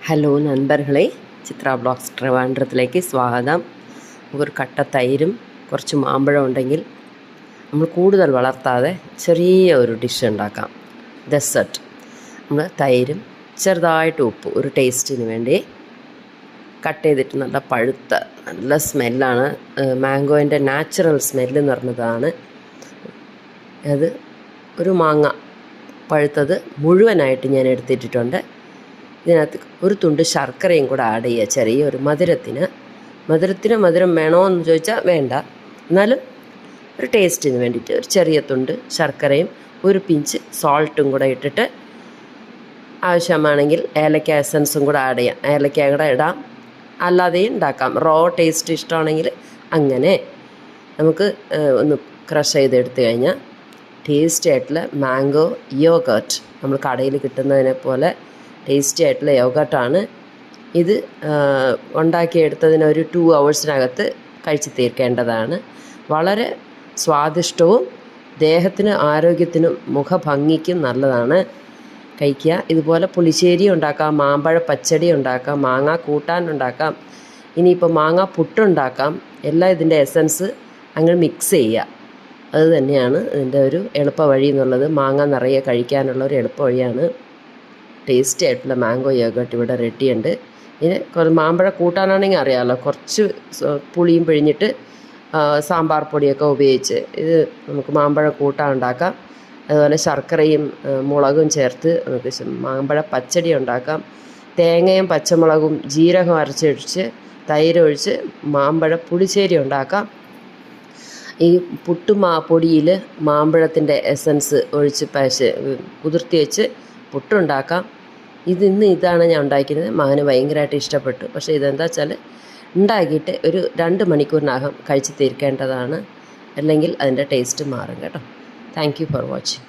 Hello നண்பர்களே, ചിത്ര blogs ട്രിവാൻഡ്രത്തിലേക്ക് സ്വാഗതം. ഒരു കട്ട തൈരും കുറച്ച് മാമ്പഴം ഉണ്ടെങ്കിൽ നമ്മൾ കൂടുതൽ വളർത്താതെ ചെറിയ ഒരു ഡിഷ് ഉണ്ടാക്കാം. ഡെസേർട്ട്. നമ്മൾ തൈരും ചെറുതായിട്ട് ഉപ്പ് ഒരു ടേസ്റ്റിന് വേണ്ടി കട്ട് ചെയ്തിട്ട് നല്ല പഴുത്ത നല്ല സ്മെല്ലാണ്. മാംഗോൻ്റെ നാച്ചുറൽ സ്മെല്ല് എന്ന് പറഞ്ഞതാണ്. അത് ഒരു മാങ്ങ പഴുത്തത് മുഴുവനായിട്ട് ഞാൻ എടുത്തിട്ടിട്ടുണ്ട്. ഇതിനകത്ത് ഒരു തുണ്ട് ശർക്കരയും കൂടെ ആഡ് ചെയ്യുക. ചെറിയൊരു മധുരം വേണമെന്ന് ചോദിച്ചാൽ വേണ്ട, എന്നാലും ഒരു ടേസ്റ്റിന് വേണ്ടിയിട്ട് ഒരു ചെറിയ തുണ്ട് ശർക്കരയും ഒരു പിഞ്ച് സോൾട്ടും കൂടെ ഇട്ടിട്ട് ആവശ്യമാണെങ്കിൽ ഏലക്ക എസൻസും കൂടെ ആഡ് ചെയ്യാം. ഏലക്ക കൂടെ ഇടാം, അല്ലാതെയും ഉണ്ടാക്കാം. റോ ടേസ്റ്റ് ഇഷ്ടമാണെങ്കിൽ അങ്ങനെ നമുക്ക് ഒന്ന് ക്രഷ് ചെയ്തെടുത്ത് കഴിഞ്ഞാൽ ടേസ്റ്റി ആയിട്ടുള്ള മാംഗോ യോഗർട്ട്, നമ്മൾ കടയിൽ കിട്ടുന്നതിനെ പോലെ ടേസ്റ്റി ആയിട്ടുള്ള യോഗർട്ടാണ് ഇത്. ഉണ്ടാക്കിയെടുത്തതിന് ഒരു 2 hours കഴിച്ച് തീർക്കേണ്ടതാണ്. വളരെ സ്വാദിഷ്ടവും ദേഹത്തിന് ആരോഗ്യത്തിനും മുഖഭംഗിക്കും നല്ലതാണ്. കഴിക്കുക. ഇതുപോലെ പുളിശ്ശേരി ഉണ്ടാക്കാം, മാമ്പഴ പച്ചടി ഉണ്ടാക്കാം, മാങ്ങ കൂട്ടാൻ ഉണ്ടാക്കാം, ഇനിയിപ്പോൾ മാങ്ങ പുട്ടുണ്ടാക്കാം. എല്ലാം ഇതിൻ്റെ എസൻസ് അങ്ങനെ മിക്സ് ചെയ്യുക. അത് തന്നെയാണ് ഇതിൻ്റെ ഒരു എളുപ്പ വഴി എന്നുള്ളത്. മാങ്ങ നിറയെ കഴിക്കാനുള്ള ഒരു എളുപ്പ വഴിയാണ്. ടേസ്റ്റി ആയിട്ടുള്ള മാംഗോ യോഗർട്ട് ഇവിടെ റെഡിയുണ്ട്. ഇതിന് മാമ്പഴ കൂട്ടാനാണെങ്കിൽ അറിയാമല്ലോ, കുറച്ച് പുളിയും പിഴിഞ്ഞിട്ട് സാമ്പാർ പൊടിയൊക്കെ ഉപയോഗിച്ച് ഇത് നമുക്ക് മാമ്പഴ കൂട്ടാൻ ഉണ്ടാക്കാം. അതുപോലെ ശർക്കരയും മുളകും ചേർത്ത് നമുക്ക് മാമ്പഴ പച്ചടി ഉണ്ടാക്കാം. തേങ്ങയും പച്ചമുളകും ജീരകം അരച്ചൊഴിച്ച് തൈരൊഴിച്ച് മാമ്പഴ പുളിശ്ശേരി ഉണ്ടാക്കാം. ഈ പൊടിയിൽ മാമ്പഴത്തിൻ്റെ എസൻസ് ഒഴിച്ച് കുതിർത്തി വെച്ച് പുട്ടുണ്ടാക്കാം. ഇതാണ് ഞാൻ ഉണ്ടാക്കിയത്. മകന് ഭയങ്കരമായിട്ട് ഇഷ്ടപ്പെട്ടു. പക്ഷേ ഇതെന്താ വെച്ചാൽ ഉണ്ടാക്കിയിട്ട് ഒരു 2 മണിക്കൂറിനകം കഴിച്ച് തീർക്കേണ്ടതാണ്, അല്ലെങ്കിൽ അതിൻ്റെ ടേസ്റ്റ് മാറും കേട്ടോ. Thank you for watching.